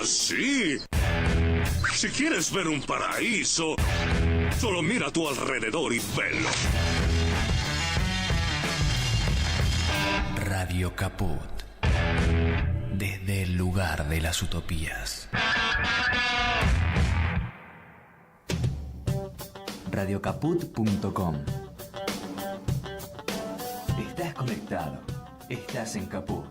sí. Si quieres ver un paraíso, solo mira a tu alrededor y velo. Radio Caput. Desde el lugar de las utopías. Radiocaput.com. Estás conectado. Estás en Caput.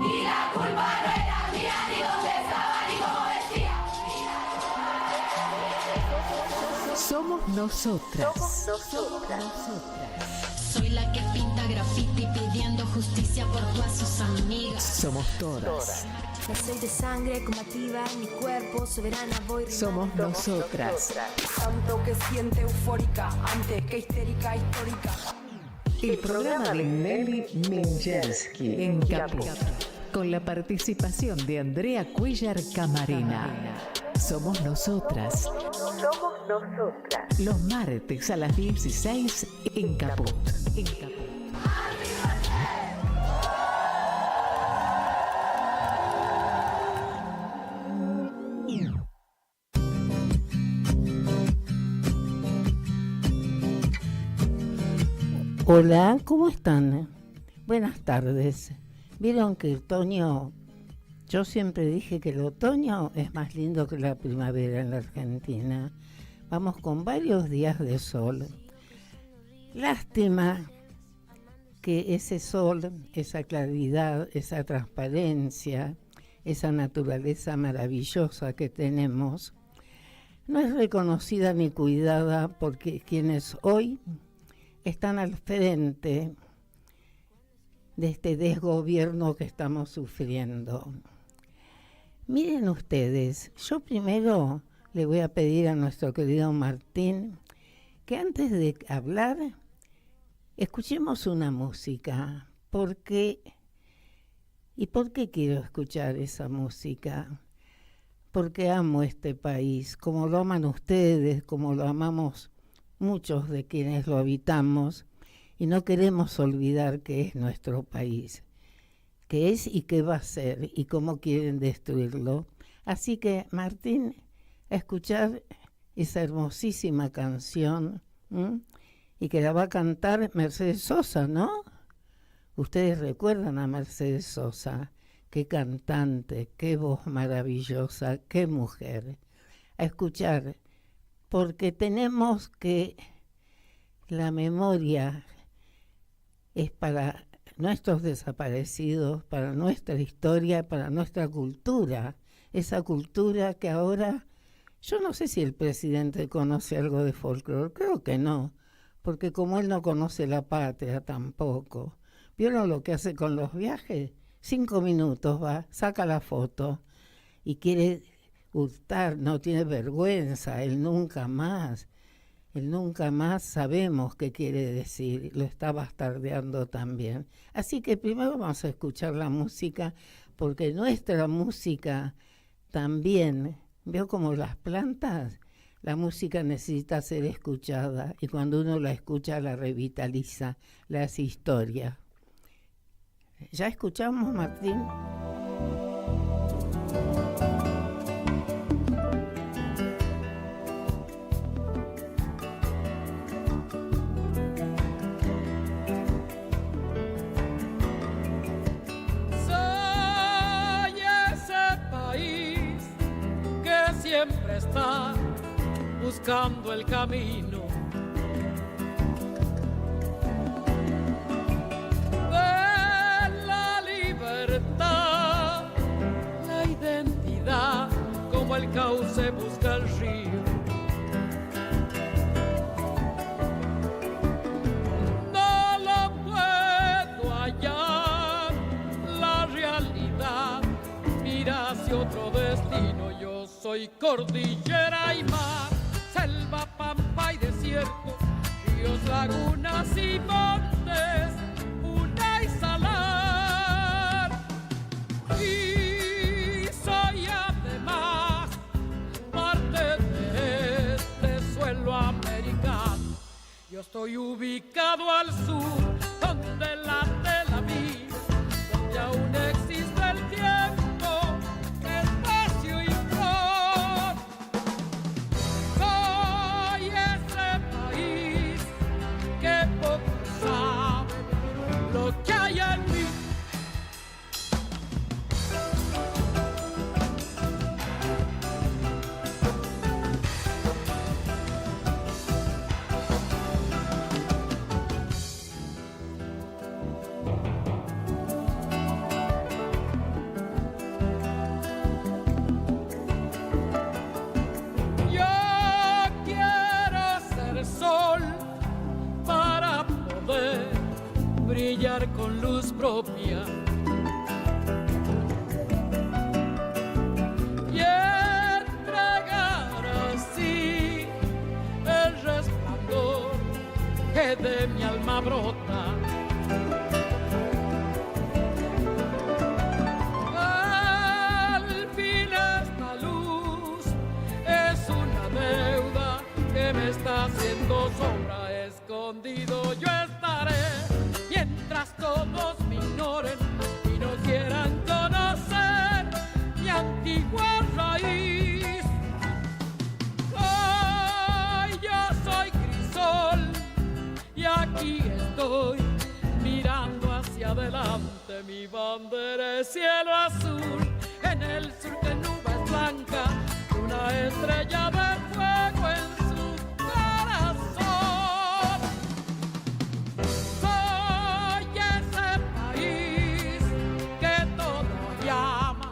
Y la culpa no era mía, ni dónde estaba, ni cómo vestía. Somos nosotras. Soy la que pinta graffiti pidiendo justicia por todas sus amigas. Somos todas. No soy de sangre combativa, mi cuerpo soberana voy rimando. Somos nosotras. Tanto que siente eufórica, antes que histérica, histórica. El programa de Nelly Minchersky en Caput, con la participación de Andrea Cuellar Camarena. Somos nosotras. Somos nosotras. Los martes a las 16 en Caput. Hola, ¿cómo están? Buenas tardes. Vieron que el otoño, yo siempre dije que el otoño es más lindo que la primavera en la Argentina. Vamos con varios días de sol. Lástima que ese sol, esa claridad, esa transparencia, esa naturaleza maravillosa que tenemos, no es reconocida ni cuidada porque quienes hoy están al frente de este desgobierno que estamos sufriendo. Miren ustedes, yo primero le voy a pedir a nuestro querido Martín que antes de hablar escuchemos una música. ¿Por qué? ¿Y por qué quiero escuchar esa música? Porque amo este país, como lo aman ustedes, como lo amamos muchos de quienes lo habitamos, y no queremos olvidar que es nuestro país, que es y que va a ser, y cómo quieren destruirlo. Así que, Martín, a escuchar esa hermosísima canción, y que la va a cantar Mercedes Sosa, ¿no? Ustedes recuerdan a Mercedes Sosa, qué cantante, qué voz maravillosa, qué mujer. A escuchar, porque tenemos que la memoria es para nuestros desaparecidos, para nuestra historia, para nuestra cultura, esa cultura que ahora, yo no sé si el presidente conoce algo de folclore, creo que no, porque como él no conoce la patria tampoco. ¿Vieron lo que hace con los viajes? 5 minutos va, saca la foto y quiere hurtar, no tiene vergüenza, el nunca más sabemos qué quiere decir, lo está bastardeando también. Así que primero vamos a escuchar la música, porque nuestra música también, veo como las plantas, la música necesita ser escuchada, y cuando uno la escucha la revitaliza, la hace historia. ¿Ya escuchamos, Martín? Siempre está buscando el camino de la libertad, la identidad, como el cauce busca el río. No lo puedo hallar, la realidad mira hacia otro destino. Soy cordillera y mar, selva, pampa y desierto, ríos, lagunas y montes, una y salar. Y soy además parte de este suelo americano. Yo estoy ubicado al sur, donde late la vida, donde aún propia. Y entregar así el resplandor que de mi alma brota. Al fin esta luz es una deuda que me está haciendo sombra. Escondido yo estaré mientras todos me ignoren y no quieran conocer mi antigua raíz. Ay, yo soy crisol y aquí estoy mirando hacia adelante. Mi bandera es cielo azul, en el sur de nubes blancas, una estrella de fuego en su corazón. Soy ese país que todo llama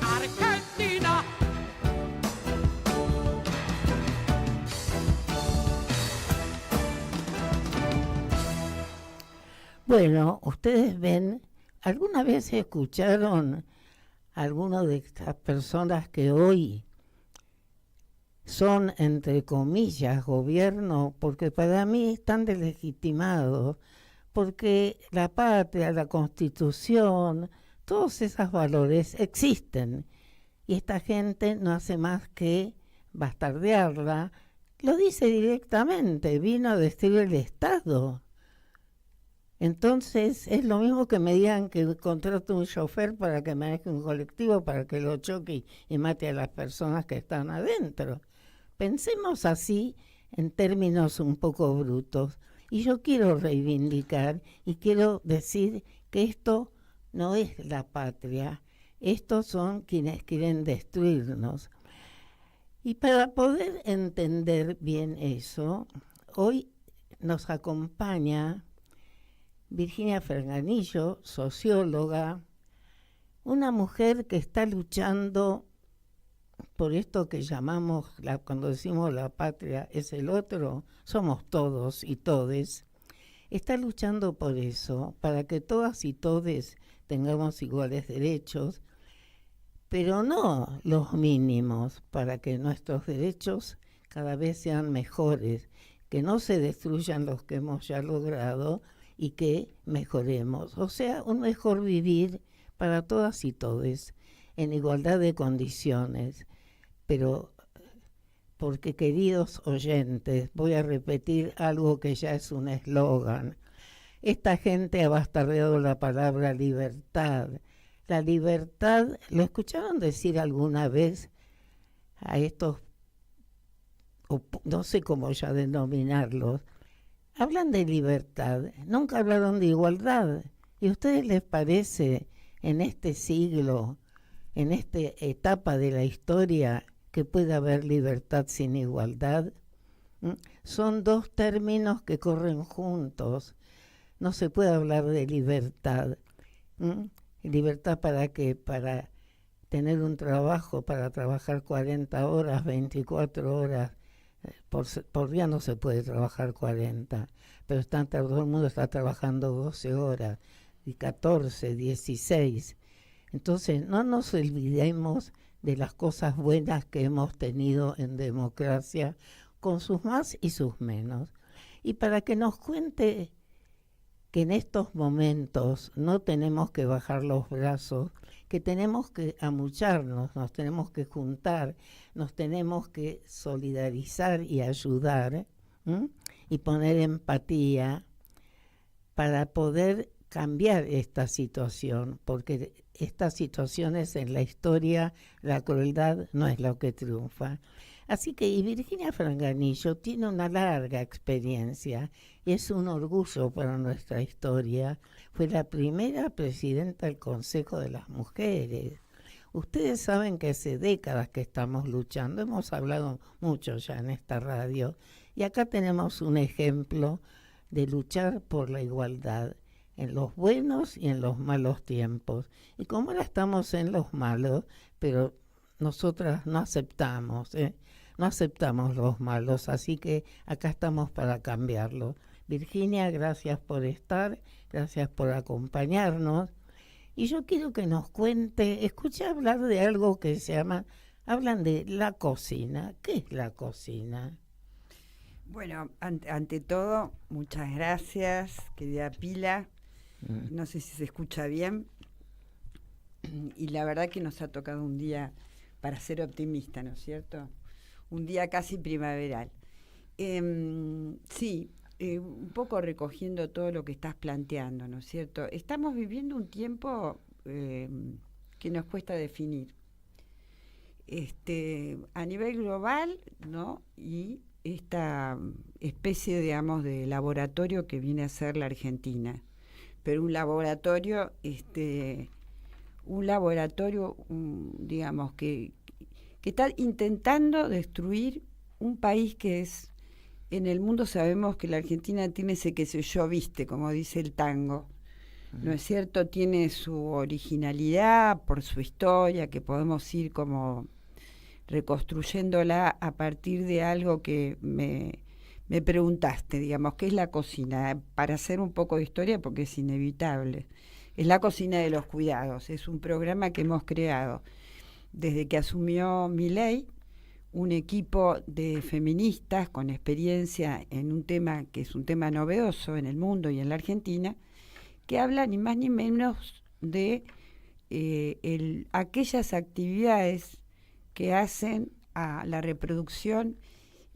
Argentina. Bueno, ustedes ven, ¿alguna vez escucharon a alguna de estas personas que hoy son, entre comillas, gobierno? Porque para mí están deslegitimados, porque la patria, la Constitución, todos esos valores existen. Y esta gente no hace más que bastardearla. Lo dice directamente, vino a destruir el Estado. Entonces es lo mismo que me digan que contrato un chofer para que maneje un colectivo para que lo choque y mate a las personas que están adentro. Pensemos así en términos un poco brutos. Y yo quiero reivindicar y quiero decir que esto no es la patria, estos son quienes quieren destruirnos. Y para poder entender bien eso, hoy nos acompaña Virginia Franganillo, socióloga, una mujer que está luchando por esto que llamamos, cuando decimos la patria es el otro, somos todos y todes. Está luchando por eso, para que todas y todes tengamos iguales derechos, pero no los mínimos, para que nuestros derechos cada vez sean mejores, que no se destruyan los que hemos ya logrado, y que mejoremos, o sea, un mejor vivir para todas y todes, en igualdad de condiciones. Pero, porque queridos oyentes, voy a repetir algo que ya es un eslogan, esta gente ha bastardeado la palabra libertad. La libertad, ¿lo escucharon decir alguna vez a estos, no sé cómo ya denominarlos? Hablan de libertad, nunca hablaron de igualdad. ¿Y a ustedes les parece en este siglo, en esta etapa de la historia, que puede haber libertad sin igualdad? Son dos términos que corren juntos. No se puede hablar de libertad. ¿Libertad para qué? Para tener un trabajo, para trabajar 40 horas, 24 horas. Por día no se puede trabajar 40, pero todo el mundo está trabajando 12 horas, y 14, 16. Entonces no nos olvidemos de las cosas buenas que hemos tenido en democracia, con sus más y sus menos. Y para que nos cuente que en estos momentos no tenemos que bajar los brazos, que tenemos que amucharnos, nos tenemos que juntar, nos tenemos que solidarizar y ayudar, y poner empatía para poder cambiar esta situación, porque estas situaciones en la historia, la crueldad no es lo que triunfa. Así que y Virginia Franganillo tiene una larga experiencia y es un orgullo para nuestra historia. Fue la primera presidenta del Consejo de las Mujeres. Ustedes saben que hace décadas que estamos luchando, hemos hablado mucho ya en esta radio, y acá tenemos un ejemplo de luchar por la igualdad en los buenos y en los malos tiempos. Y como ahora estamos en los malos, pero nosotras no aceptamos los malos, así que acá estamos para cambiarlo. Virginia, gracias por estar, gracias por acompañarnos. Y yo quiero que nos cuente, escuché hablar de algo que se llama, hablan de la cocina. ¿Qué es la cocina? Bueno, ante todo, muchas gracias, querida Pila. No sé si se escucha bien. Y la verdad que nos ha tocado un día para ser optimista, ¿no es cierto? Un día casi primaveral. Sí, un poco recogiendo todo lo que estás planteando, ¿no es cierto? Estamos viviendo un tiempo que nos cuesta definir. A nivel global, ¿no? Y esta especie, digamos, de laboratorio que viene a ser la Argentina. Pero un laboratorio, digamos, que está intentando destruir un país que es, en el mundo sabemos que la Argentina tiene ese qué sé yo, viste, como dice el tango, ¿no es cierto? Tiene su originalidad por su historia, que podemos ir como reconstruyéndola a partir de algo que me preguntaste, digamos, ¿qué es la cocina? Para hacer un poco de historia, porque es inevitable. Es la cocina de los cuidados, es un programa que hemos creado desde que asumió Milei, un equipo de feministas con experiencia en un tema que es un tema novedoso en el mundo y en la Argentina, que habla ni más ni menos de aquellas actividades que hacen a la reproducción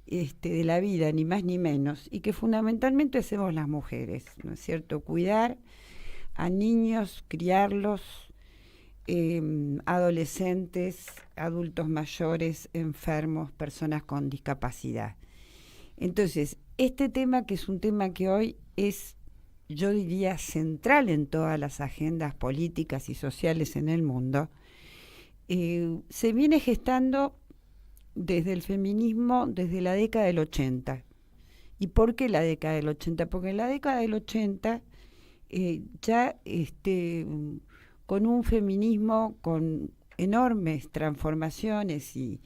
de la vida, ni más ni menos, y que fundamentalmente hacemos las mujeres, ¿no es cierto? Cuidar a niños, criarlos, adolescentes, adultos mayores, enfermos, personas con discapacidad. Entonces, este tema, que es un tema que hoy es, yo diría, central en todas las agendas políticas y sociales en el mundo, se viene gestando desde el feminismo, desde la década del 80. ¿Y por qué la década del 80? Porque en la década del 80 ya con un feminismo con enormes transformaciones y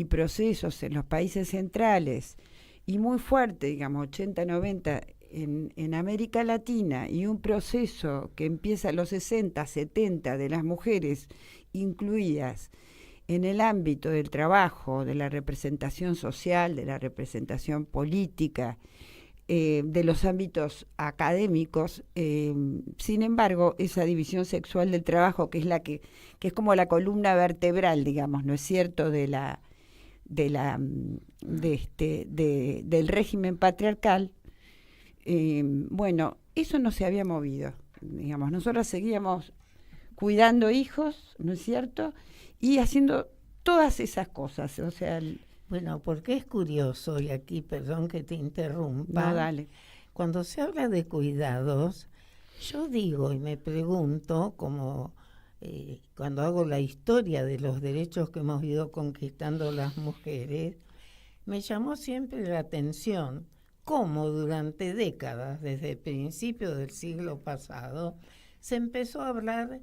procesos en los países centrales y muy fuerte, digamos, 80, 90 en América Latina, y un proceso que empieza en los 60, 70 de las mujeres incluidas en el ámbito del trabajo, de la representación social, de la representación política, de los ámbitos académicos. Sin embargo, esa división sexual del trabajo, que es la que es como la columna vertebral, digamos, ¿no es cierto?, del régimen patriarcal, bueno, eso no se había movido, digamos. Nosotros seguíamos cuidando hijos, ¿no es cierto?, y haciendo todas esas cosas, o sea... Bueno, porque es curioso, y aquí, perdón que te interrumpa. No, dale. Cuando se habla de cuidados, yo digo y me pregunto, como cuando hago la historia de los derechos que hemos ido conquistando las mujeres, me llamó siempre la atención cómo durante décadas, desde el principio del siglo pasado, se empezó a hablar,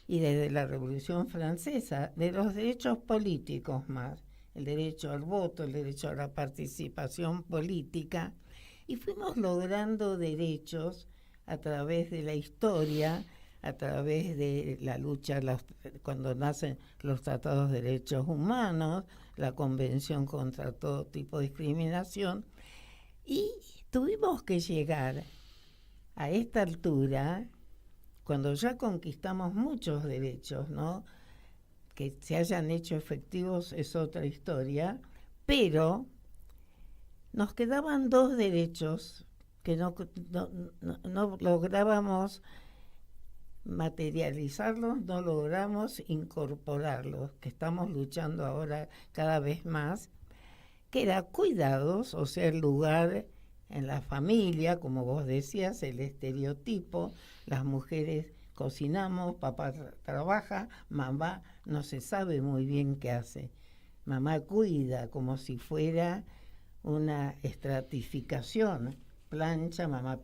y desde la Revolución Francesa, de los derechos políticos más, el derecho al voto, el derecho a la participación política, y fuimos logrando derechos a través de la historia, a través de la lucha, cuando nacen los tratados de derechos humanos, la Convención contra todo tipo de discriminación, y tuvimos que llegar a esta altura, cuando ya conquistamos muchos derechos, ¿no?, que se hayan hecho efectivos es otra historia, pero nos quedaban dos derechos que no lográbamos materializarlos, no logramos incorporarlos, que estamos luchando ahora cada vez más, que era cuidados, o sea, el lugar en la familia, como vos decías, el estereotipo, las mujeres cocinamos, papá trabaja, mamá no se sabe muy bien qué hace. Mamá cuida como si fuera una estratificación, plancha, mamá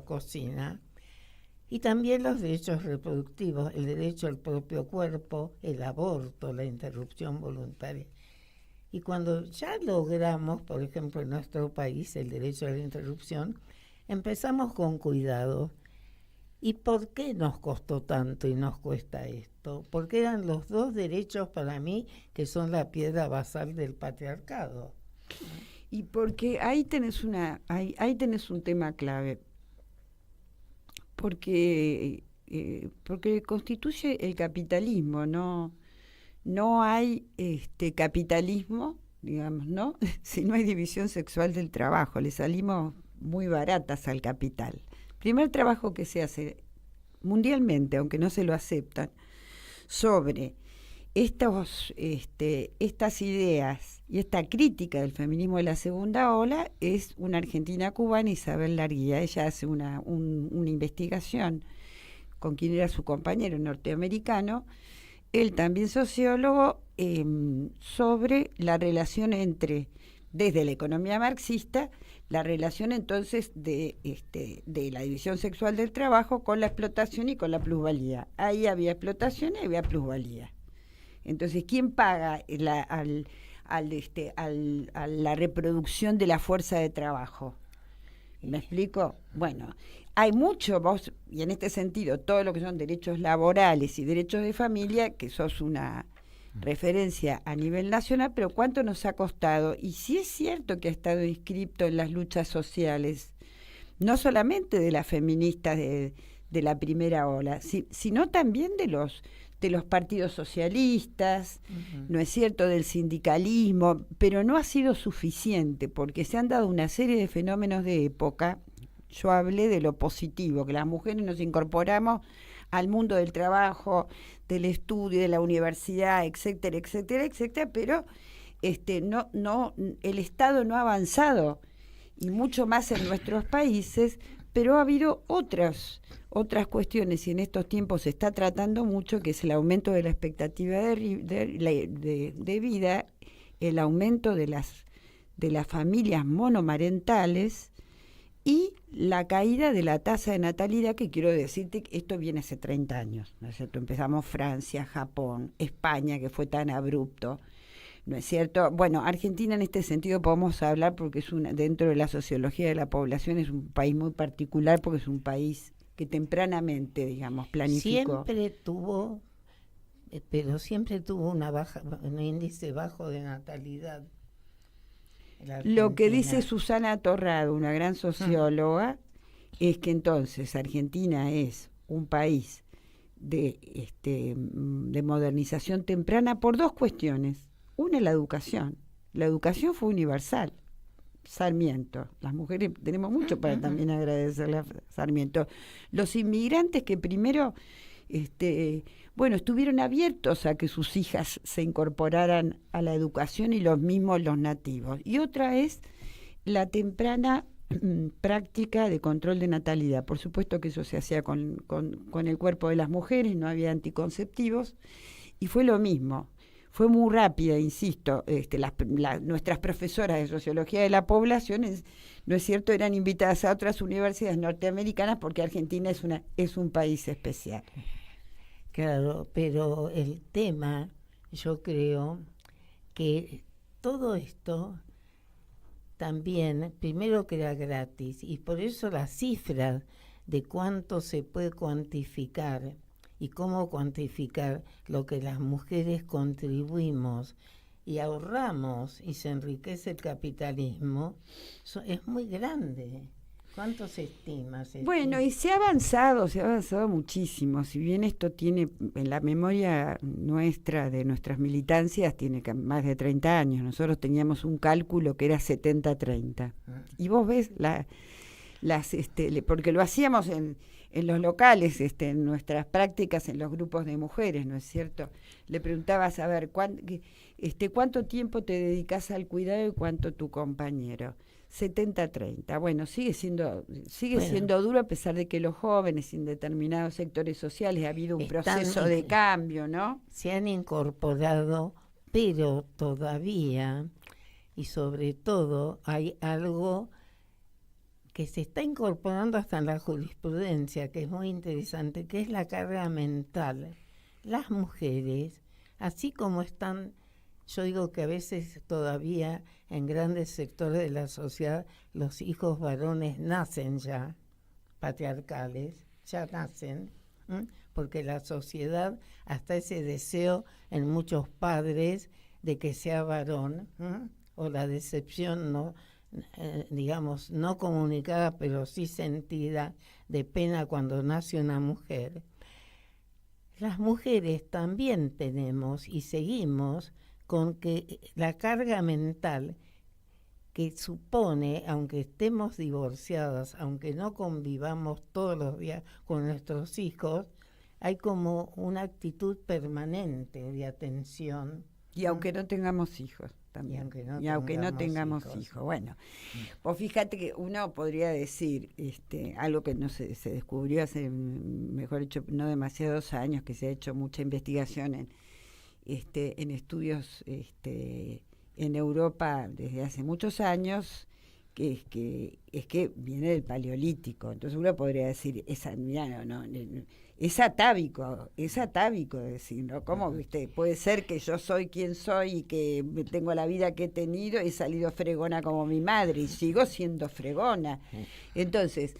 cocina. Y también los derechos reproductivos, el derecho al propio cuerpo, el aborto, la interrupción voluntaria. Y cuando ya logramos, por ejemplo, en nuestro país, el derecho a la interrupción, empezamos con cuidado. ¿Y por qué nos costó tanto y nos cuesta esto? Porque eran los dos derechos para mí que son la piedra basal del patriarcado. Y porque ahí tenés un tema clave. Porque constituye el capitalismo, no hay capitalismo, digamos, ¿no? Si no hay división sexual del trabajo, le salimos muy baratas al capital. Primer trabajo que se hace mundialmente, aunque no se lo aceptan, sobre estas ideas y esta crítica del feminismo de la segunda ola es una argentina cubana, Isabel Larguía. Ella hace una investigación con quien era su compañero norteamericano, él también sociólogo, sobre la relación desde la economía marxista, la relación entonces de la división sexual del trabajo con la explotación y con la plusvalía. Ahí había explotación y había plusvalía. Entonces, ¿quién paga a la reproducción de la fuerza de trabajo? ¿Me explico? Bueno, hay mucho, y en este sentido, todo lo que son derechos laborales y derechos de familia, que sos una referencia a nivel nacional, pero ¿cuánto nos ha costado? Y sí es cierto que ha estado inscripto en las luchas sociales, no solamente de las feministas de la primera ola, sino también de los partidos socialistas, ¿no es cierto?, del sindicalismo, pero no ha sido suficiente, porque se han dado una serie de fenómenos de época. Yo hablé de lo positivo, que las mujeres nos incorporamos al mundo del trabajo, del estudio, de la universidad, etcétera, etcétera, etcétera, pero el Estado no ha avanzado, y mucho más en nuestros países, pero ha habido otras cuestiones, y en estos tiempos se está tratando mucho, que es el aumento de la expectativa de vida, el aumento de las familias monomarentales y la caída de la tasa de natalidad, que quiero decirte que esto viene hace 30 años, ¿no es cierto? Empezamos Francia, Japón, España, que fue tan abrupto, ¿no es cierto? Bueno, Argentina en este sentido podemos hablar porque dentro de la sociología de la población es un país muy particular, porque es un país que tempranamente, digamos, planificó. Siempre tuvo un índice bajo de natalidad. Lo que dice Susana Torrado, una gran socióloga, es que entonces Argentina es un país de modernización temprana por dos cuestiones. Una, la educación. La educación fue universal. Sarmiento. Las mujeres tenemos mucho para también agradecerle a Sarmiento. Los inmigrantes que primero estuvieron abiertos a que sus hijas se incorporaran a la educación, y los mismos los nativos. Y otra es la temprana práctica de control de natalidad. Por supuesto que eso se hacía con el cuerpo de las mujeres, no había anticonceptivos, y fue lo mismo. Fue muy rápida, insisto. Nuestras profesoras de sociología de la población, ¿no es cierto?, eran invitadas a otras universidades norteamericanas porque Argentina es un país especial. Claro, pero el tema, yo creo que todo esto también, primero que era gratis, y por eso las cifras de cuánto se puede cuantificar y cómo cuantificar lo que las mujeres contribuimos y ahorramos y se enriquece el capitalismo, es muy grande. ¿Cuánto se estima? Bueno, y se ha avanzado muchísimo. Si bien esto tiene, en la memoria nuestra, de nuestras militancias, tiene más de 30 años. Nosotros teníamos un cálculo que era 70-30. Y vos ves porque lo hacíamos en los locales, en nuestras prácticas, en los grupos de mujeres, ¿no es cierto? Le preguntabas, a ver, ¿cuánto tiempo te dedicas al cuidado y cuánto tu compañero? 70-30. Bueno, sigue siendo duro, a pesar de que los jóvenes en determinados sectores sociales ha habido un proceso de cambio, ¿no? Se han incorporado, pero todavía, y sobre todo, hay algo que se está incorporando hasta en la jurisprudencia, que es muy interesante, que es la carga mental. Las mujeres, así como están Yo digo que a veces todavía en grandes sectores de la sociedad los hijos varones nacen ya patriarcales, ya nacen, porque la sociedad, hasta ese deseo en muchos padres de que sea varón, o la decepción no, digamos, no comunicada, pero sí sentida, de pena cuando nace una mujer. Las mujeres también tenemos y seguimos con que la carga mental que supone, aunque estemos divorciadas, aunque no convivamos todos los días con nuestros hijos, hay como una actitud permanente de atención. Y aunque no tengamos hijos también. Y aunque no tengamos hijos. Bueno, pues fíjate que uno podría decir algo que no se descubrió hace, mejor dicho, no demasiados años, que se ha hecho mucha investigación en estudios en Europa desde hace muchos años, que es que viene del Paleolítico. Entonces uno podría decir, es atávico decir, ¿no? ¿Cómo puede ser que yo soy quien soy y que tengo la vida que he tenido, he salido fregona como mi madre y sigo siendo fregona? Entonces,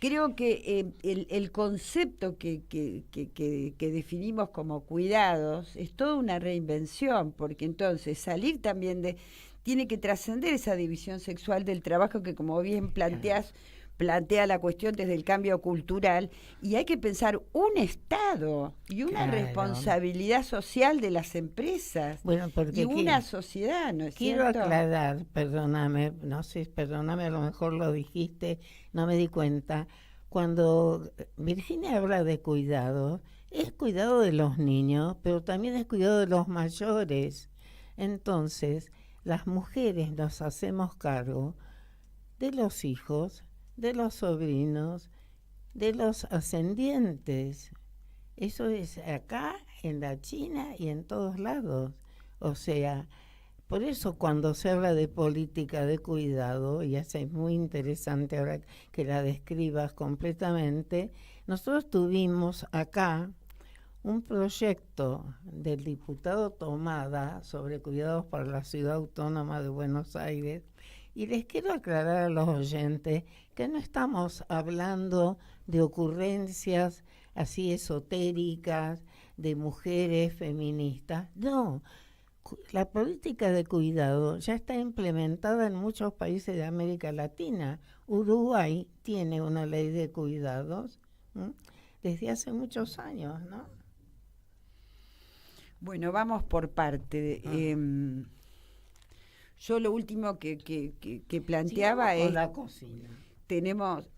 creo que el concepto que definimos como cuidados es toda una reinvención, porque entonces salir también tiene que trascender esa división sexual del trabajo que, como bien plantea la cuestión desde el cambio cultural, y hay que pensar un Estado y una responsabilidad social de las empresas, y una sociedad, ¿no es cierto? Quiero aclarar, perdóname, a lo mejor lo dijiste, no me di cuenta. Cuando Virginia habla de cuidado, es cuidado de los niños, pero también es cuidado de los mayores. Entonces, las mujeres nos hacemos cargo de los hijos, de los sobrinos, de los ascendientes. Eso es acá, en la China y en todos lados. O sea, por eso cuando se habla de política de cuidado, y es muy interesante ahora que la describas completamente, nosotros tuvimos acá un proyecto del diputado Tomada sobre cuidados para la Ciudad Autónoma de Buenos Aires, y les quiero aclarar a los oyentes que no estamos hablando de ocurrencias así esotéricas, de mujeres feministas, no. La política de cuidado ya está implementada en muchos países de América Latina. Uruguay tiene una ley de cuidados desde hace muchos años, ¿no? Bueno, vamos por parte. Yo lo último que planteaba es la cocina. Tenemos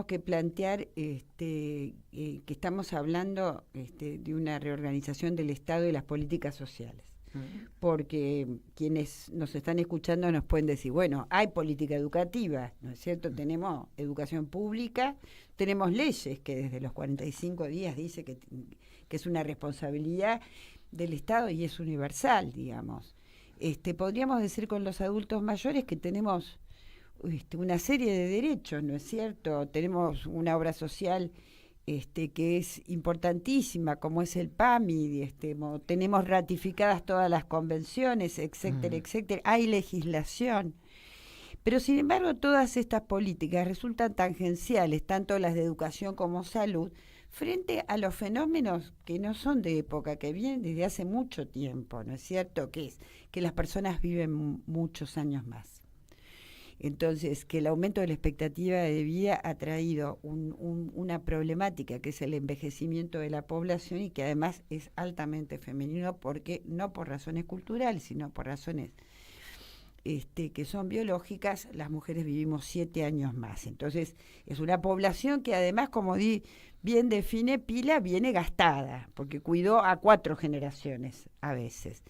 que plantear que estamos hablando de una reorganización del Estado y las políticas sociales. Porque quienes nos están escuchando nos pueden decir, bueno, hay política educativa, ¿no es cierto? Tenemos educación pública, tenemos leyes que desde los 45 días dice que es una responsabilidad del Estado y es universal, digamos. Podríamos decir con los adultos mayores que tenemos una serie de derechos, ¿no es cierto? Tenemos una obra social que es importantísima, como es el PAMI, tenemos ratificadas todas las convenciones, etcétera, etcétera. Hay legislación. Pero, sin embargo, todas estas políticas resultan tangenciales, tanto las de educación como salud, frente a los fenómenos que no son de época, que vienen desde hace mucho tiempo, ¿no es cierto? Que es que las personas viven muchos años más. Entonces, que el aumento de la expectativa de vida ha traído una problemática que es el envejecimiento de la población y que además es altamente femenino, porque no por razones culturales, sino por razones que son biológicas. Las mujeres vivimos 7 años más. Entonces, es una población que además, como bien define Pila, viene gastada, porque cuidó a 4 generaciones a veces.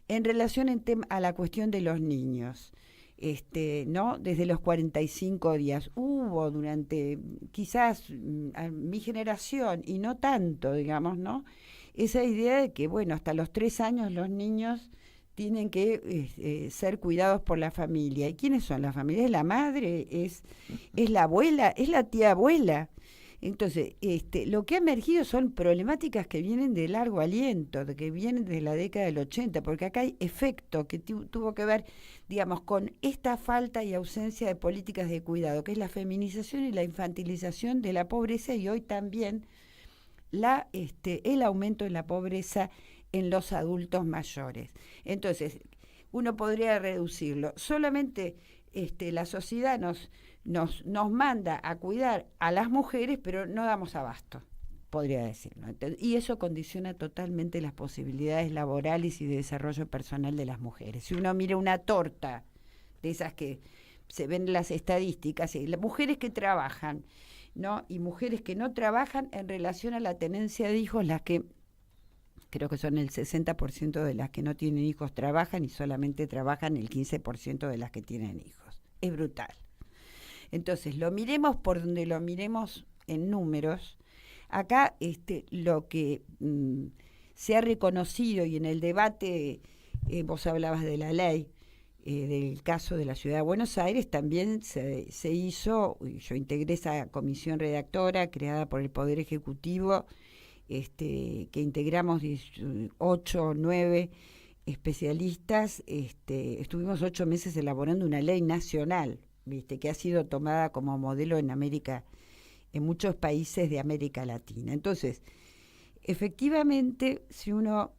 En relación a la cuestión de los niños, ¿no? Desde los 45 días hubo durante quizás mi generación y no tanto, digamos, ¿no? Esa idea de que, bueno, hasta los 3 años los niños tienen que ser cuidados por la familia. ¿Y quiénes son las familias? Es la madre, es la abuela, es la tía abuela. Entonces, lo que ha emergido son problemáticas que vienen de largo aliento, que vienen de la década del 80, porque acá hay efecto que tuvo que ver, digamos, con esta falta y ausencia de políticas de cuidado, que es la feminización y la infantilización de la pobreza, y hoy también el aumento de la pobreza en los adultos mayores. Entonces, uno podría reducirlo. Solamente la sociedad nos manda a cuidar a las mujeres, pero no damos abasto, podría decirlo. Entonces, y eso condiciona totalmente las posibilidades laborales y de desarrollo personal de las mujeres. Si uno mira una torta de esas que se ven en las estadísticas, las mujeres que trabajan, ¿no? Y mujeres que no trabajan en relación a la tenencia de hijos, las que creo que son el 60% de las que no tienen hijos trabajan, y solamente trabajan el 15% de las que tienen hijos. Es brutal. Entonces, lo miremos por donde lo miremos en números. Acá lo que se ha reconocido, y en el debate vos hablabas de la ley, del caso de la Ciudad de Buenos Aires, también se hizo, yo integré esa comisión redactora creada por el Poder Ejecutivo, que integramos 8 o 9 especialistas, estuvimos 8 meses elaborando una ley nacional, que ha sido tomada como modelo en muchos países de América Latina. Entonces, efectivamente, si uno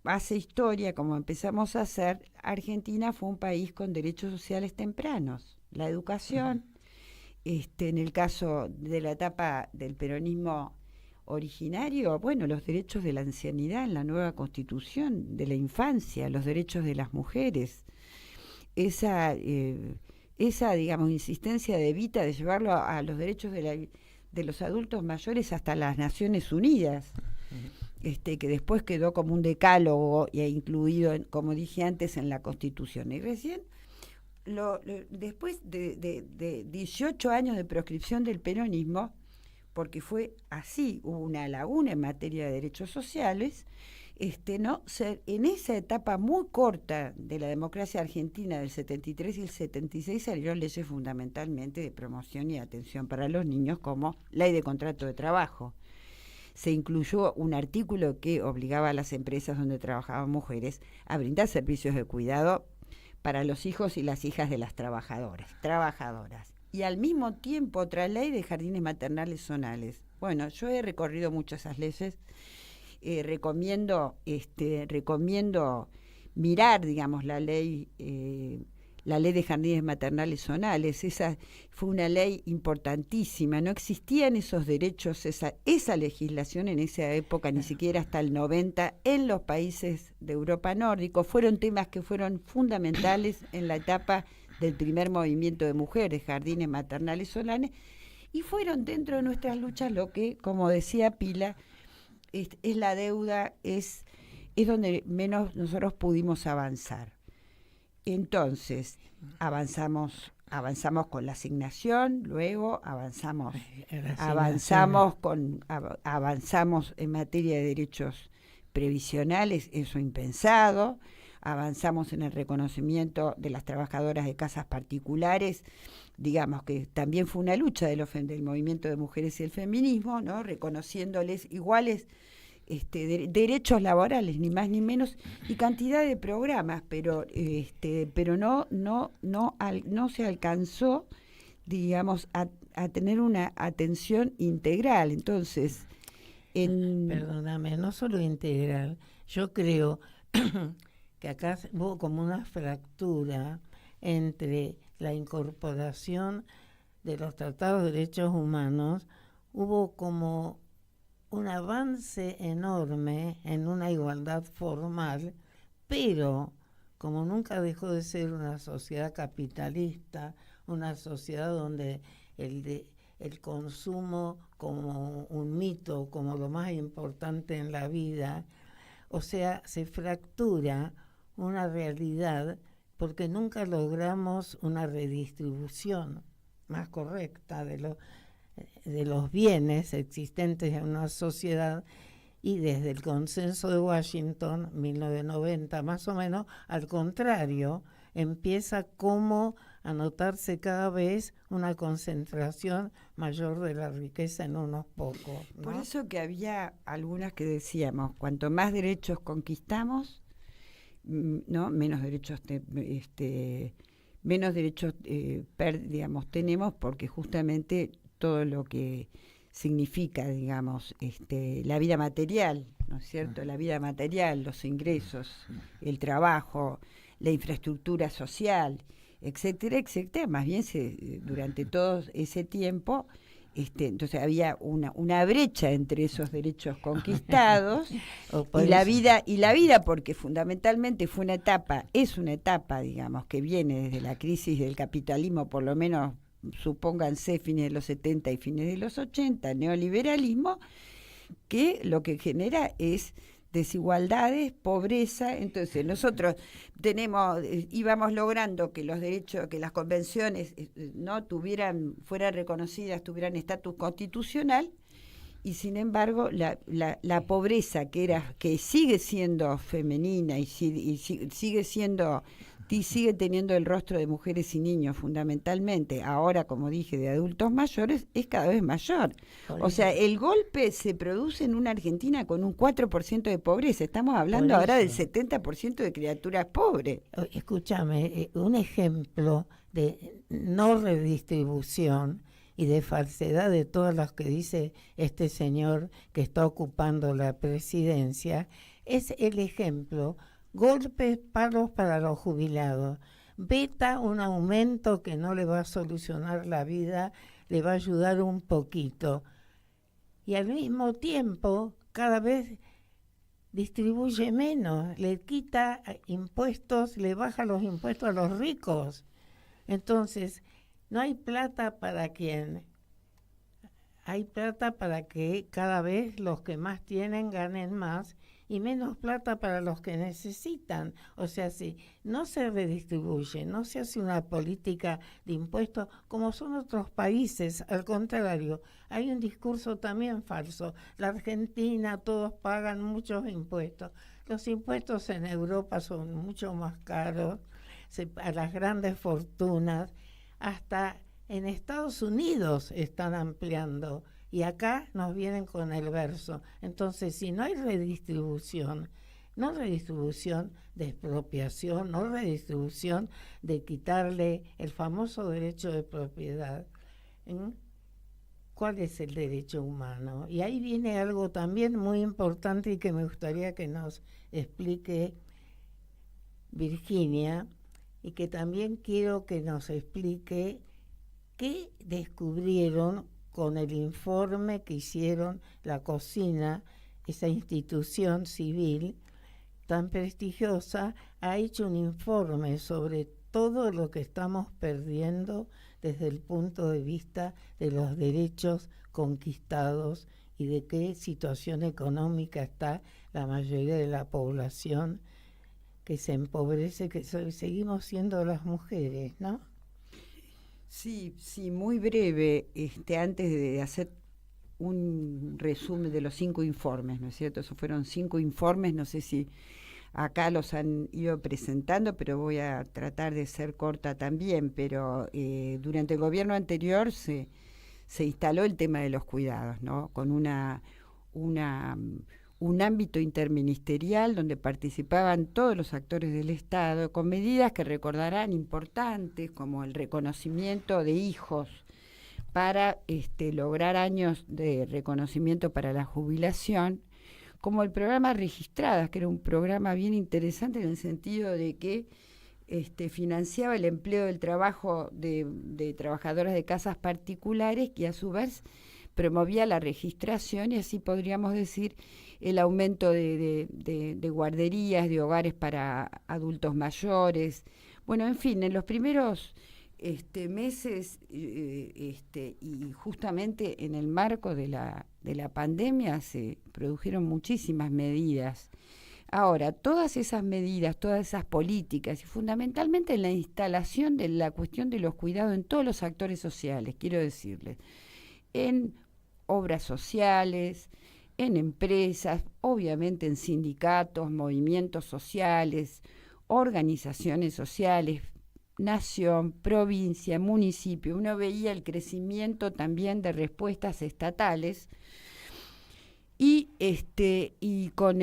hace historia, como empezamos a hacer, Argentina fue un país con derechos sociales tempranos. La educación, en el caso de la etapa del peronismo originario, bueno, los derechos de la ancianidad en la nueva Constitución, de la infancia, los derechos de las mujeres, esa digamos, insistencia de Evita de llevarlo a los derechos de los adultos mayores hasta las Naciones Unidas, que después quedó como un decálogo e incluido, como dije antes, en la Constitución. Y recién, después de 18 años de proscripción del peronismo, porque fue así, hubo una laguna en materia de derechos sociales, en esa etapa muy corta de la democracia argentina del 73 y el 76 salieron leyes fundamentalmente de promoción y atención para los niños, como ley de contrato de trabajo. Se incluyó un artículo que obligaba a las empresas donde trabajaban mujeres a brindar servicios de cuidado para los hijos y las hijas de las trabajadoras. Y al mismo tiempo otra ley de jardines maternales zonales. Bueno, yo he recorrido muchas esas leyes. Recomiendo mirar, digamos, la ley de jardines maternales zonales. Esa fue una ley importantísima. No existían esos derechos, esa legislación en esa época, ni siquiera hasta el 90, en los países de Europa nórdico. Fueron temas que fueron fundamentales en la etapa del primer movimiento de mujeres, jardines maternales zonales, y fueron dentro de nuestras luchas lo que, como decía Pila, es la deuda, es donde menos nosotros pudimos avanzar. Entonces, avanzamos con la asignación, luego avanzamos en materia de derechos previsionales, eso impensado. Avanzamos en el reconocimiento de las trabajadoras de casas particulares, digamos que también fue una lucha del movimiento de mujeres y el feminismo, ¿no? Reconociéndoles iguales derechos laborales, ni más ni menos, y cantidad de programas, pero no se alcanzó, digamos, a tener una atención integral. Entonces, perdóname, no solo integral, yo creo que acá hubo como una fractura entre la incorporación de los tratados de derechos humanos, hubo como un avance enorme en una igualdad formal, pero como nunca dejó de ser una sociedad capitalista, una sociedad donde el consumo como un mito, como lo más importante en la vida, o sea, se fractura una realidad porque nunca logramos una redistribución más correcta de los bienes existentes en una sociedad, y desde el Consenso de Washington, 1990 más o menos, al contrario, empieza como a notarse cada vez una concentración mayor de la riqueza en unos pocos, ¿no? Por eso que había algunas que decíamos, cuanto más derechos conquistamos, ¿no? Menos derechos digamos, tenemos, porque justamente todo lo que significa, digamos, la vida material, ¿no es cierto? La vida material, los ingresos, el trabajo, la infraestructura social, etcétera, etcétera. Más bien durante todo ese tiempo, entonces había una brecha entre esos derechos conquistados y la vida, porque fundamentalmente es una etapa, digamos, que viene desde la crisis del capitalismo, por lo menos supónganse fines de los 70 y fines de los 80, neoliberalismo, que lo que genera es desigualdades, pobreza. Entonces nosotros íbamos logrando que los derechos, que las convenciones no fueran reconocidas, tuvieran estatus constitucional, y sin embargo la pobreza que sigue siendo femenina y sigue teniendo el rostro de mujeres y niños fundamentalmente, ahora como dije de adultos mayores, es cada vez mayor. O sea, el golpe se produce en una Argentina con un 4% de pobreza, estamos hablando ahora del 70% de criaturas pobres. Escúchame, un ejemplo de no redistribución y de falsedad de todas las que dice este señor que está ocupando la presidencia es el ejemplo: golpes, palos para los jubilados. Veta un aumento que no le va a solucionar la vida, le va a ayudar un poquito. Y al mismo tiempo, cada vez distribuye menos, le quita impuestos, le baja los impuestos a los ricos. Entonces, no hay plata para quien. Hay plata para que cada vez los que más tienen ganen más y menos plata para los que necesitan. O sea, si no se redistribuye, no se hace una política de impuestos como son otros países, al contrario, hay un discurso también falso. La Argentina, todos pagan muchos impuestos. Los impuestos en Europa son mucho más caros, a las grandes fortunas. Hasta en Estados Unidos están ampliando. Y acá nos vienen con el verso. Entonces, si no hay redistribución, no redistribución de expropiación, no redistribución de quitarle el famoso derecho de propiedad, ¿cuál es el derecho humano? Y ahí viene algo también muy importante y que me gustaría que nos explique Virginia, y que también quiero que nos explique qué descubrieron con el informe que hicieron la Cocina, esa institución civil tan prestigiosa, ha hecho un informe sobre todo lo que estamos perdiendo desde el punto de vista de los derechos conquistados y de qué situación económica está la mayoría de la población que se empobrece, que seguimos siendo las mujeres, ¿no? Sí, muy breve, antes de hacer un resumen de los 5 informes, ¿no es cierto? Esos fueron 5 informes, no sé si acá los han ido presentando, pero voy a tratar de ser corta también, pero durante el gobierno anterior se instaló el tema de los cuidados, ¿no? Con un ámbito interministerial donde participaban todos los actores del Estado, con medidas que recordarán importantes, como el reconocimiento de hijos para lograr años de reconocimiento para la jubilación, como el programa Registradas, que era un programa bien interesante en el sentido de que financiaba el empleo del trabajo de trabajadoras de casas particulares, que a su vez promovía la registración, y así podríamos decir el aumento de guarderías, de hogares para adultos mayores. Bueno, en fin, en los primeros meses y justamente en el marco de la pandemia se produjeron muchísimas medidas. Ahora, todas esas medidas, todas esas políticas, y fundamentalmente en la instalación de la cuestión de los cuidados en todos los actores sociales, quiero decirles, en obras sociales, en empresas, obviamente en sindicatos, movimientos sociales, organizaciones sociales, nación, provincia, municipio. Uno veía el crecimiento también de respuestas estatales y con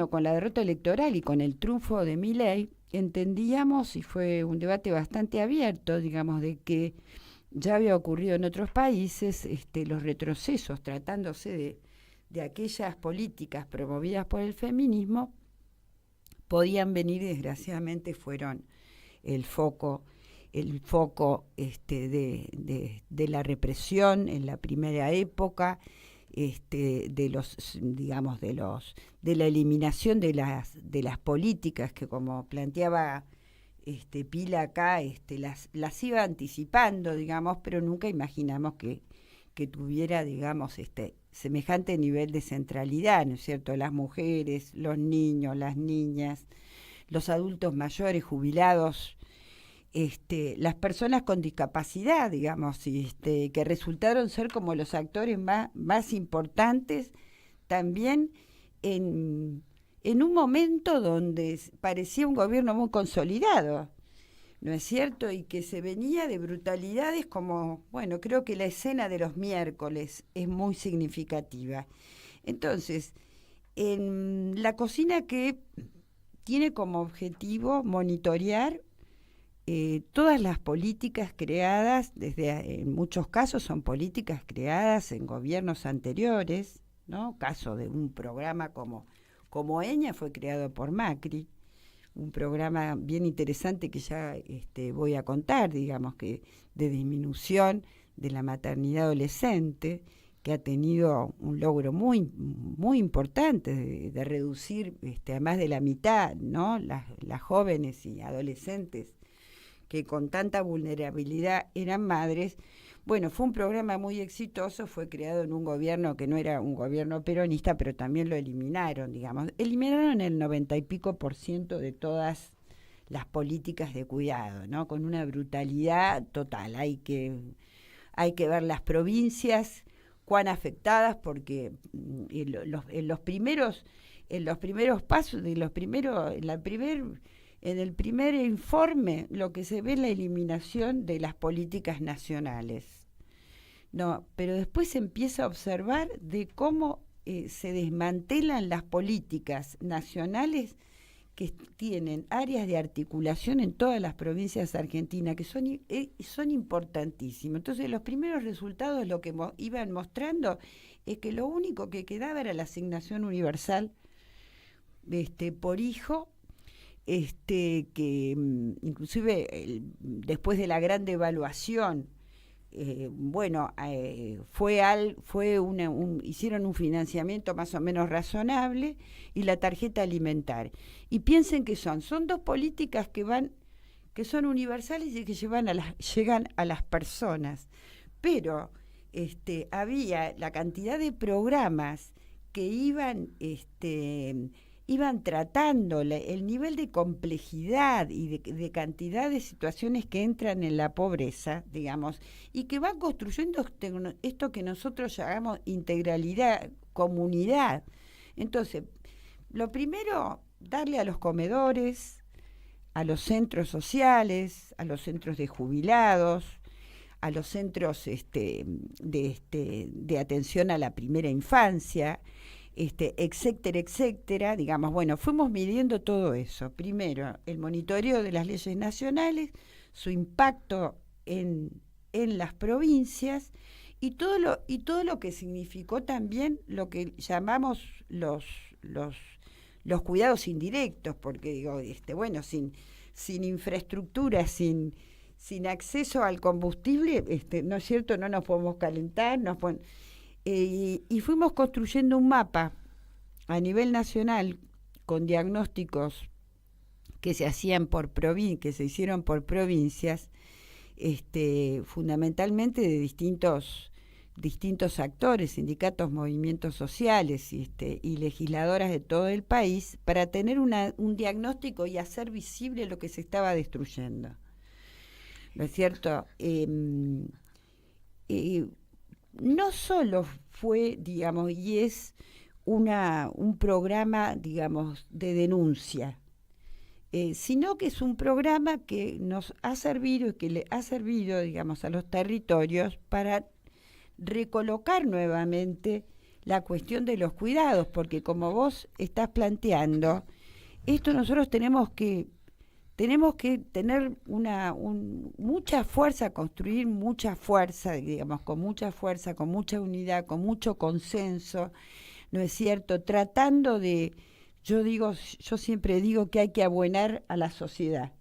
con la derrota electoral y con el triunfo de Milei entendíamos, y fue un debate bastante abierto, digamos, de que ya había ocurrido en otros países los retrocesos tratándose de aquellas políticas promovidas por el feminismo podían venir, y desgraciadamente fueron el foco de la represión en la primera época, de la eliminación de las políticas que, como planteaba Pila acá, las iba anticipando, digamos, pero nunca imaginamos que tuviera, digamos, semejante nivel de centralidad, ¿no es cierto? Las mujeres, los niños, las niñas, los adultos mayores, jubilados, las personas con discapacidad, digamos, que resultaron ser como los actores más importantes también en un momento donde parecía un gobierno muy consolidado, ¿no es cierto? Y que se venía de brutalidades como, bueno, creo que la escena de los miércoles es muy significativa. Entonces, en la cocina que tiene como objetivo monitorear todas las políticas creadas, en muchos casos son políticas creadas en gobiernos anteriores, ¿no? Caso de un programa como EñA fue creado por Macri, un programa bien interesante que ya voy a contar, digamos, que de disminución de la maternidad adolescente, que ha tenido un logro muy, muy importante de reducir a más de la mitad, ¿no? Las jóvenes y adolescentes que con tanta vulnerabilidad eran madres. Bueno, fue un programa muy exitoso, fue creado en un gobierno que no era un gobierno peronista, pero también lo eliminaron, digamos. Eliminaron el 90 y pico % de todas las políticas de cuidado, ¿no? Con una brutalidad total. Hay que ver las provincias cuán afectadas, porque en los primeros pasos, en el primer informe, lo que se ve es la eliminación de las políticas nacionales. No, pero después se empieza a observar de cómo se desmantelan las políticas nacionales que tienen áreas de articulación en todas las provincias argentinas, que son importantísimas. Entonces, los primeros resultados, lo que iban mostrando es que lo único que quedaba era la asignación universal por hijo, que inclusive después de la gran devaluación, hicieron un financiamiento más o menos razonable, y la tarjeta alimentaria. Y piensen que son dos políticas que son universales y que llegan a las personas. Pero había la cantidad de programas que iban tratando el nivel de complejidad y de cantidad de situaciones que entran en la pobreza, digamos, y que van construyendo esto que nosotros llamamos integralidad, comunidad. Entonces, lo primero, darle a los comedores, a los centros sociales, a los centros de jubilados, a los centros de atención a la primera infancia, etcétera, etcétera, digamos, bueno, fuimos midiendo todo eso. Primero, el monitoreo de las leyes nacionales, su impacto en las provincias y todo lo que significó también lo que llamamos los cuidados indirectos, porque digo, sin infraestructura, sin acceso al combustible, ¿no es cierto? No nos podemos calentar, y fuimos construyendo un mapa a nivel nacional con diagnósticos que se hacían que se hicieron por provincias, fundamentalmente de distintos actores, sindicatos, movimientos sociales y legisladoras de todo el país, para tener un diagnóstico y hacer visible lo que se estaba destruyendo. ¿No es cierto? No solo fue, digamos, y es un programa, digamos, de denuncia, sino que es un programa que nos ha servido y que le ha servido, digamos, a los territorios para recolocar nuevamente la cuestión de los cuidados, porque como vos estás planteando, esto nosotros tenemos que tener mucha fuerza, construir mucha fuerza, digamos, con mucha fuerza, con mucha unidad, con mucho consenso, ¿no es cierto? Tratando de, yo siempre digo que hay que abuenar a la sociedad.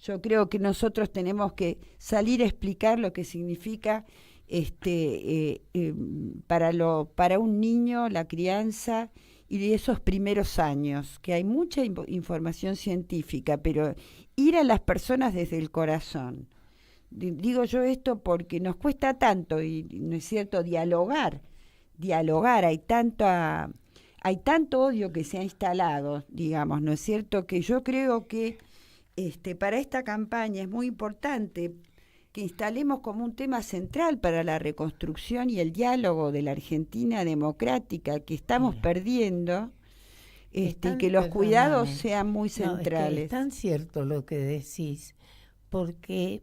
Yo creo que nosotros tenemos que salir a explicar lo que significa para un niño la crianza y de esos primeros años, que hay mucha información científica, pero ir a las personas desde el corazón. Digo yo esto porque nos cuesta tanto, y no es cierto, dialogar, hay tanto odio que se ha instalado, digamos, ¿no es cierto? Que yo creo que para esta campaña es muy importante que instalemos como un tema central para la reconstrucción y el diálogo de la Argentina democrática que estamos perdiendo, y que los cuidados sean muy centrales. Es tan cierto lo que decís, porque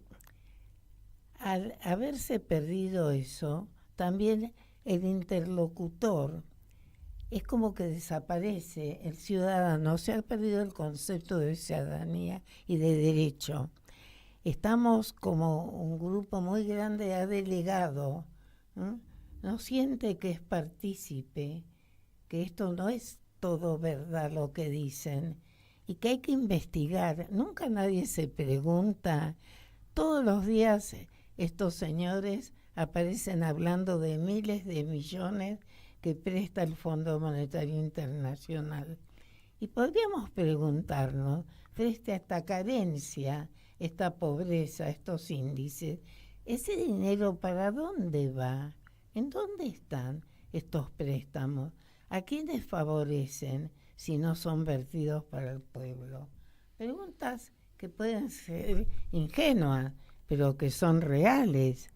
al haberse perdido eso, también el interlocutor es como que desaparece, el ciudadano, se ha perdido el concepto de ciudadanía y de derecho. Estamos como un grupo muy grande ha delegado, no siente que es partícipe, que esto no es todo verdad lo que dicen y que hay que investigar. Nunca nadie se pregunta. Todos los días estos señores aparecen hablando de miles de millones que presta el Fondo Monetario Internacional. Y podríamos preguntarnos, frente a esta carencia, esta pobreza, estos índices, ¿ese dinero para dónde va? ¿En dónde están estos préstamos? ¿A quiénes favorecen si no son vertidos para el pueblo? Preguntas que pueden ser ingenuas, pero que son reales.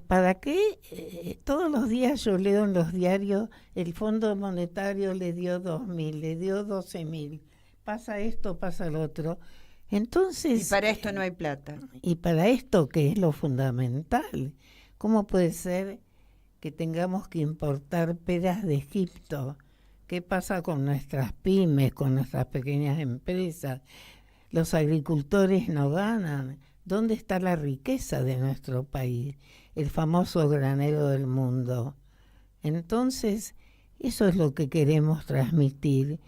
¿Para qué? Todos los días yo leo en los diarios, el Fondo Monetario le dio 2.000, le dio 12.000, pasa esto, pasa lo otro. Entonces, y para esto no hay plata. Y para esto, que es lo fundamental, ¿cómo puede ser que tengamos que importar peras de Egipto? ¿Qué pasa con nuestras pymes, con nuestras pequeñas empresas? Los agricultores no ganan. ¿Dónde está la riqueza de nuestro país? El famoso granero del mundo. Entonces, eso es lo que queremos transmitir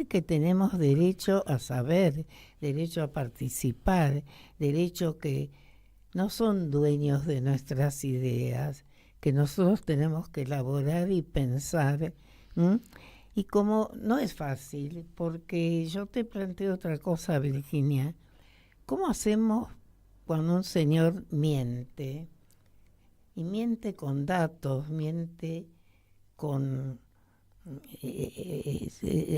que tenemos derecho a saber, derecho a participar, derecho que no son dueños de nuestras ideas, que nosotros tenemos que elaborar y pensar. Y como no es fácil, porque yo te planteo otra cosa, Virginia, ¿cómo hacemos cuando un señor miente? Y miente con datos, miente con...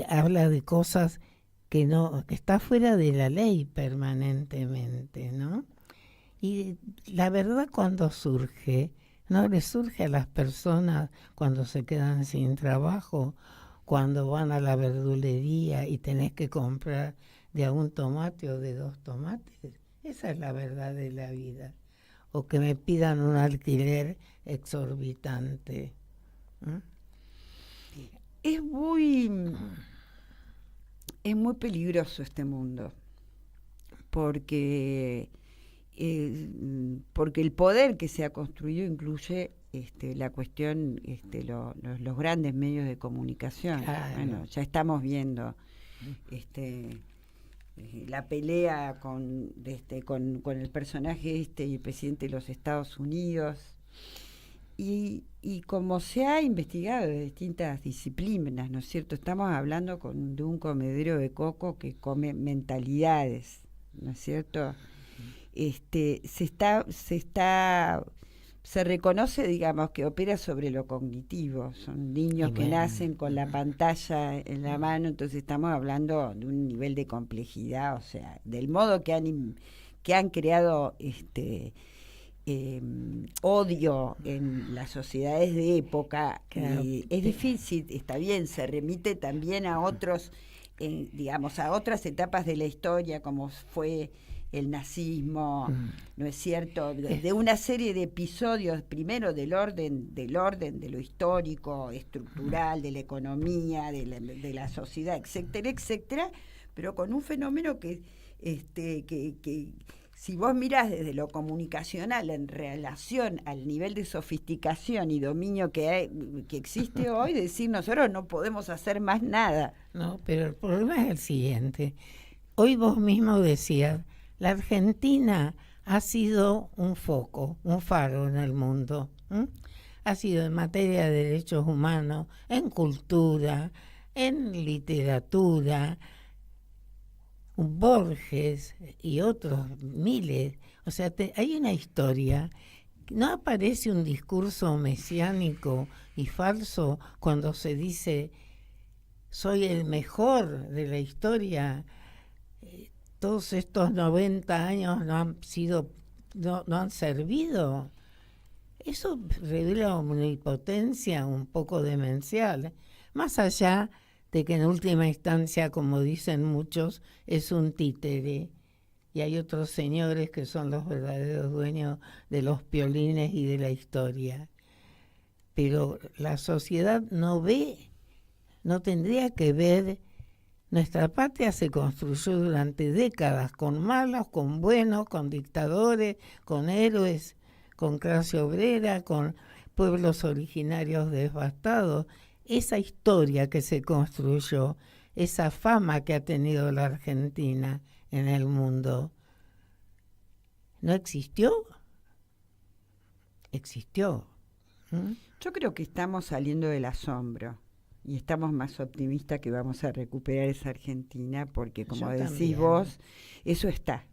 habla de cosas que está fuera de la ley permanentemente, ¿no? Y la verdad cuando surge, no le surge a las personas cuando se quedan sin trabajo, cuando van a la verdulería y tenés que comprar de a un tomate o de 2 tomates. Esa es la verdad de la vida. O que me pidan un alquiler exorbitante. Es muy peligroso este mundo, porque el poder que se ha construido incluye la cuestión, los grandes medios de comunicación. Claro. Bueno, ya estamos viendo la pelea con el personaje y el presidente de los Estados Unidos. Y como se ha investigado de distintas disciplinas, ¿no es cierto? Estamos hablando de un comedero de coco que come mentalidades, ¿no es cierto? Se reconoce, digamos, que opera sobre lo cognitivo. Son niños que nacen con la pantalla en la mano, entonces estamos hablando de un nivel de complejidad, o sea, del modo que han creado odio en las sociedades de época. Claro. Es difícil, está bien, se remite también a otros digamos, a otras etapas de la historia, como fue el nazismo, ¿no es cierto? De una serie de episodios, primero del orden de lo histórico, estructural, de la economía, de la sociedad, etcétera, etcétera, pero con un fenómeno que si vos mirás desde lo comunicacional en relación al nivel de sofisticación y dominio que existe hoy, decir nosotros no podemos hacer más nada. No, pero el problema es el siguiente. Hoy vos mismo decías, la Argentina ha sido un foco, un faro en el mundo. Ha sido en materia de derechos humanos, en cultura, en literatura, Borges y otros miles. O sea, hay una historia. ¿No aparece un discurso mesiánico y falso cuando se dice soy el mejor de la historia? Todos estos 90 años no han servido. Eso revela una omnipotencia un poco demencial, más allá de que en última instancia, como dicen muchos, es un títere, y hay otros señores que son los verdaderos dueños de los piolines y de la historia. Pero la sociedad no tendría que ver. Nuestra patria se construyó durante décadas, con malos, con buenos, con dictadores, con héroes, con clase obrera, con pueblos originarios devastados. Esa historia que se construyó, esa fama que ha tenido la Argentina en el mundo, ¿no existió? Existió. Yo creo que estamos saliendo del asombro y estamos más optimistas que vamos a recuperar esa Argentina, porque como decís vos, eso está.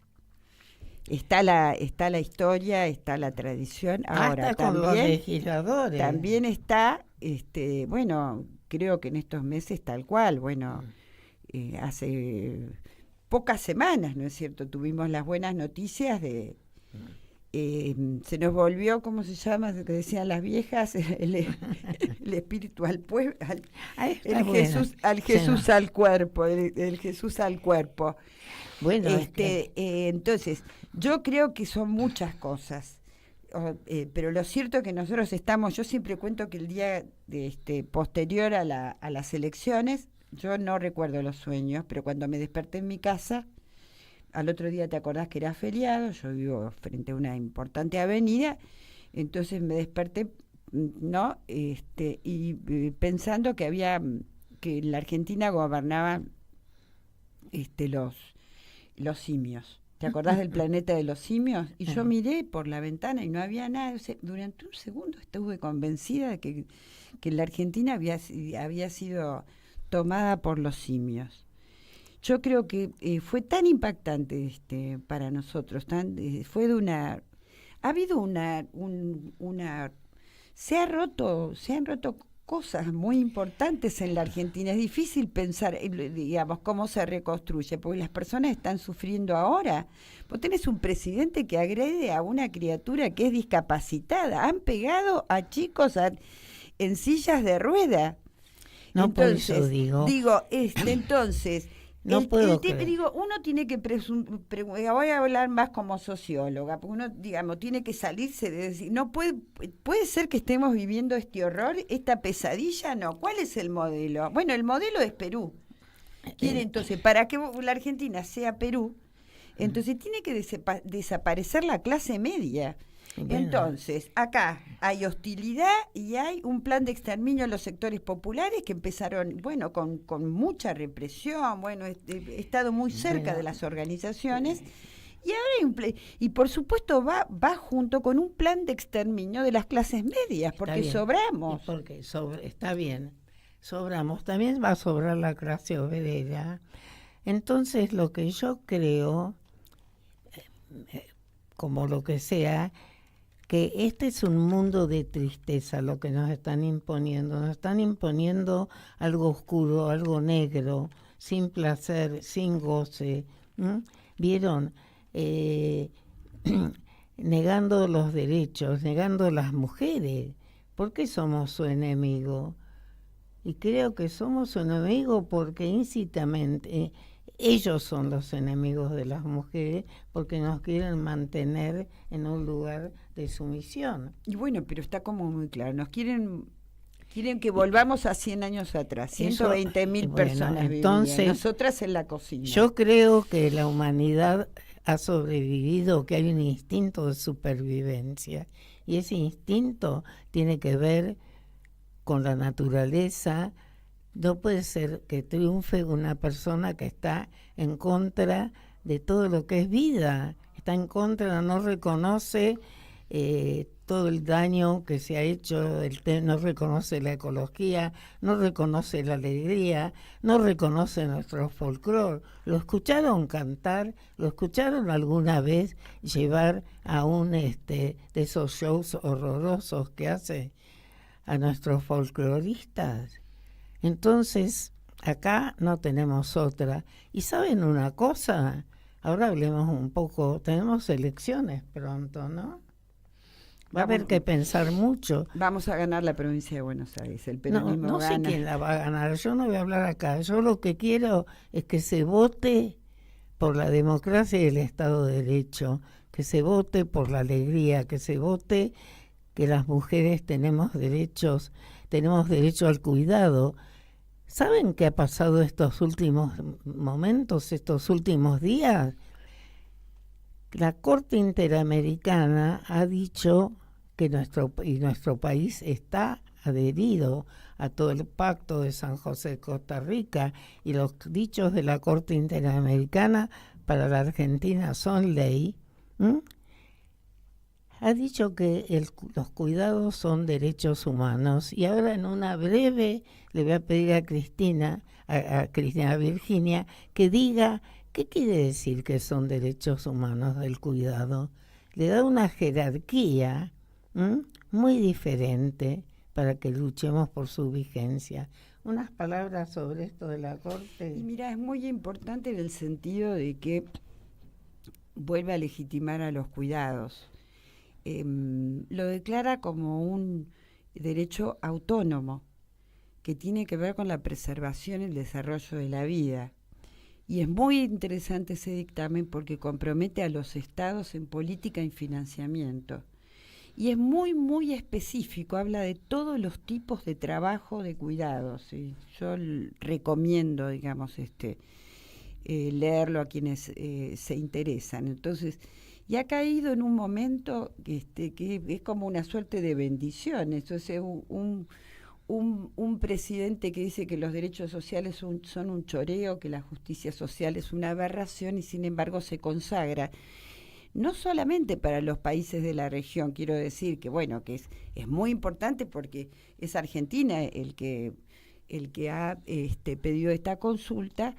Está la historia, está la tradición. Ahora hasta con los legisladores. También está, bueno, creo que en estos meses tal cual, bueno, hace pocas semanas, ¿no es cierto? Tuvimos las buenas noticias de... se nos volvió, ¿cómo se llama? Que decían las viejas, el espíritu al pueblo, Jesús al cuerpo, el Jesús al cuerpo. Bueno, entonces, yo creo que son muchas cosas, pero lo cierto es que nosotros yo siempre cuento que el día posterior a las elecciones, yo no recuerdo los sueños, pero cuando me desperté en mi casa, al otro día te acordás que era feriado, yo vivo frente a una importante avenida, entonces me desperté, ¿no? Y pensando que en la Argentina gobernaban los simios. ¿Te acordás del planeta de los simios? Y yo miré por la ventana y no había nada. O sea, durante un segundo estuve convencida de que la Argentina había sido tomada por los simios. Yo creo que fue tan impactante para nosotros, fue de una... Ha habido se han roto cosas muy importantes en la Argentina. Es difícil pensar, digamos, cómo se reconstruye, porque las personas están sufriendo ahora. Vos tenés un presidente que agrede a una criatura que es discapacitada. Han pegado a chicos en sillas de rueda. No, entonces, por eso digo. Entonces... No puedo creer. Digo, uno tiene que voy a hablar más como socióloga, porque uno, digamos, tiene que salirse de decir, no puede ser que estemos viviendo este horror, esta pesadilla, no. ¿Cuál es el modelo? Bueno, el modelo es Perú. Entonces, para que la Argentina sea Perú, entonces tiene que desaparecer la clase media. Bueno. Entonces, acá hay hostilidad y hay un plan de exterminio en los sectores populares que empezaron, bueno, con mucha represión, bueno, he estado muy cerca de las organizaciones, y ahora hay y por supuesto va junto con un plan de exterminio de las clases medias, porque sobramos. Porque está bien, sobramos, también va a sobrar la clase obrera. Entonces, lo que yo creo, como lo que sea, que este es un mundo de tristeza lo que nos están imponiendo algo oscuro, algo negro, sin placer, sin goce. ¿Vieron? Negando los derechos, negando las mujeres. ¿Por qué somos su enemigo? Y creo que somos enemigos porque íncitamente ellos son los enemigos de las mujeres porque nos quieren mantener en un lugar de sumisión. Y bueno, pero está como muy claro, nos quieren que volvamos a 100 años atrás, 120.000 personas entonces, vivían, nosotras en la cocina. Yo creo que la humanidad ha sobrevivido, que hay un instinto de supervivencia, y ese instinto tiene que ver con la naturaleza. No puede ser que triunfe una persona que está en contra de todo lo que es vida, está en contra, no reconoce todo el daño que se ha hecho, no reconoce la ecología, no reconoce la alegría, no reconoce nuestro folclore. ¿Lo escucharon cantar? ¿Lo escucharon alguna vez llevar a un de esos shows horrorosos que hace a nuestros folcloristas? Entonces, acá no tenemos otra. ¿Y saben una cosa? Ahora hablemos un poco, tenemos elecciones pronto, ¿no? Va a haber que pensar mucho. Vamos a ganar la provincia de Buenos Aires, el peronismo no gana. sé quién la va a ganar, yo no voy a hablar acá. Yo lo que quiero es que se vote por la democracia y el Estado de Derecho, que se vote por la alegría, que se vote que las mujeres tenemos derecho al cuidado. ¿Saben qué ha pasado estos últimos momentos, estos últimos días? La Corte Interamericana ha dicho que nuestro país está adherido a todo el Pacto de San José de Costa Rica, y los dichos de la Corte Interamericana para la Argentina son ley. Ha dicho que los cuidados son derechos humanos, y ahora en una breve le voy a pedir a Cristina Virginia, que diga qué quiere decir que son derechos humanos del cuidado. Le da una jerarquía muy diferente para que luchemos por su vigencia. Unas palabras sobre esto de la Corte. Y mira, es muy importante en el sentido de que vuelve a legitimar a los cuidados. Lo declara como un derecho autónomo que tiene que ver con la preservación y el desarrollo de la vida. Y es muy interesante ese dictamen porque compromete a los estados en política y financiamiento. Y es muy, muy específico, habla de todos los tipos de trabajo de cuidados. ¿Sí? Yo recomiendo, digamos, leerlo a quienes se interesan. Entonces, y ha caído en un momento que es como una suerte de bendición. Entonces, un presidente que dice que los derechos sociales son un choreo, que la justicia social es una aberración, y sin embargo se consagra. No solamente para los países de la región, quiero decir que bueno, que es muy importante porque es Argentina el que ha pedido esta consulta,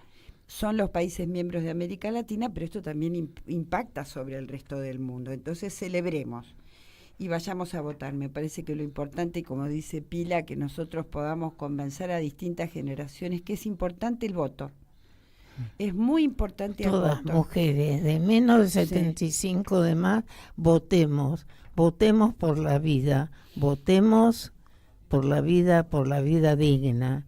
son los países miembros de América Latina, pero esto también impacta sobre el resto del mundo. Entonces celebremos y vayamos a votar. Me parece que lo importante, como dice Pila, que nosotros podamos convencer a distintas generaciones que es importante el voto. Es muy importante el voto. Todas mujeres de menos de 75 de más, votemos por la vida, votemos por la vida digna,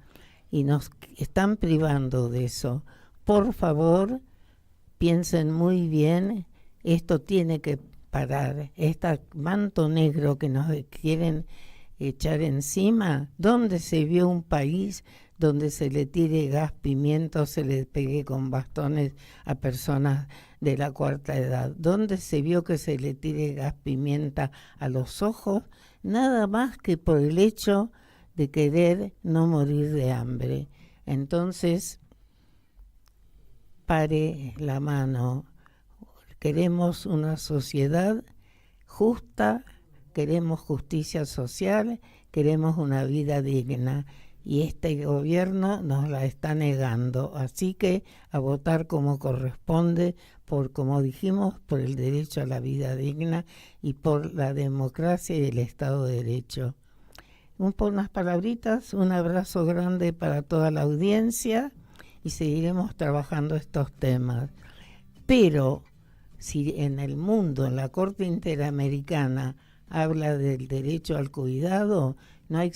y nos están privando de eso. Por favor, piensen muy bien, esto tiene que parar, este manto negro que nos quieren echar encima. ¿Dónde se vio un país donde se le tire gas pimiento, se le pegue con bastones a personas de la cuarta edad? ¿Dónde se vio que se le tire gas pimienta a los ojos? Nada más que por el hecho de querer no morir de hambre. Entonces, pare la mano. Queremos una sociedad justa, queremos justicia social, queremos una vida digna, y este gobierno nos la está negando. Así que a votar como corresponde, como dijimos, por el derecho a la vida digna y por la democracia y el Estado de Derecho. Por unas palabritas, un abrazo grande para toda la audiencia, y seguiremos trabajando estos temas. Pero si en el mundo, en la Corte Interamericana, habla del derecho al cuidado, no hay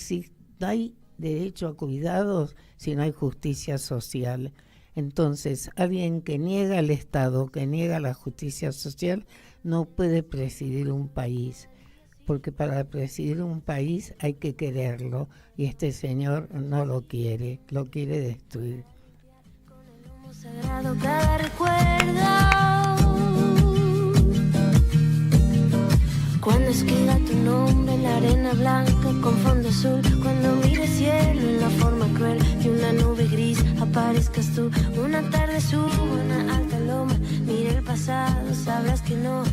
derecho a cuidados si no hay justicia social. Entonces, alguien que niega al Estado, que niega la justicia social, no puede presidir un país, porque para presidir un país hay que quererlo, y este señor no lo quiere destruir. Con el humo sagrado cada recuerdo, cuando escriba tu nombre en la arena blanca con fondo azul, cuando mire el cielo en la forma cruel de una nube gris, aparezcas tú. Una tarde subo una alta loma, mire el pasado, sabrás que no